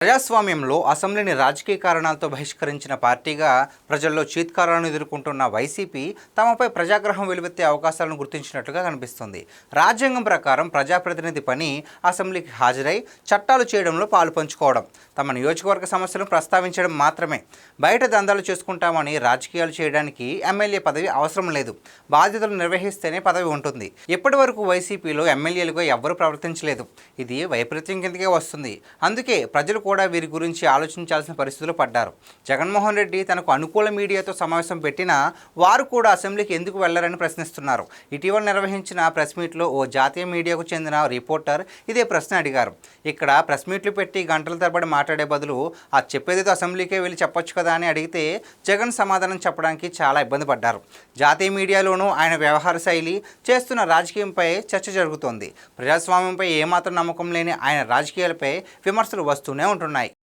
ప్రజాస్వామ్యంలో అసెంబ్లీని రాజకీయ కారణాలతో బహిష్కరించిన పార్టీగా ప్రజల్లో చీత్కారాలను ఎదుర్కొంటున్న వైసీపీ తమపై ప్రజాగ్రహం వెలువెత్తే అవకాశాలను గుర్తించినట్లుగా కనిపిస్తుంది. రాజ్యాంగం ప్రకారం ప్రజాప్రతినిధి పని అసెంబ్లీకి హాజరై చట్టాలు చేయడంలో పాలు పంచుకోవడం, తమ నియోజకవర్గ సమస్యలను ప్రస్తావించడం మాత్రమే. బయట దందాలు చేసుకుంటామని రాజకీయాలు చేయడానికి ఎమ్మెల్యే పదవి అవసరం లేదు. బాధ్యతలు నిర్వహిస్తేనే పదవి ఉంటుంది. ఇప్పటి వరకు వైసీపీలో ఎమ్మెల్యేలుగా ఎవ్వరూ ప్రవర్తించలేదు. ఇది వైపరీత్యం కిందకే వస్తుంది. అందుకే ప్రజలు కూడా వీరి గురించి ఆలోచించాల్సిన పరిస్థితులు పడ్డారు. జగన్మోహన్ రెడ్డి తనకు అనుకూల మీడియాతో సమావేశం పెట్టినా వారు కూడా అసెంబ్లీకి ఎందుకు వెళ్లరని ప్రశ్నిస్తున్నారు. ఇటీవల నిర్వహించిన ప్రెస్ మీట్లో ఓ జాతీయ మీడియాకు చెందిన రిపోర్టర్ ఇదే ప్రశ్న అడిగారు. ఇక్కడ ప్రెస్ మీట్లు పెట్టి గంటల తరబడి మాట్లాడే బదులు ఆ చెప్పేదితో అసెంబ్లీకే వెళ్ళి చెప్పొచ్చు కదా అని అడిగితే జగన్ సమాధానం చెప్పడానికి చాలా ఇబ్బంది పడ్డారు. జాతీయ మీడియాలోనూ ఆయన వ్యవహార శైలి, చేస్తున్న రాజకీయంపై చర్చ జరుగుతోంది. ప్రజాస్వామ్యంపై ఏమాత్రం నమ్మకం లేని ఆయన రాజకీయాలపై విమర్శలు వస్తూనే ఉంటున్నాయి.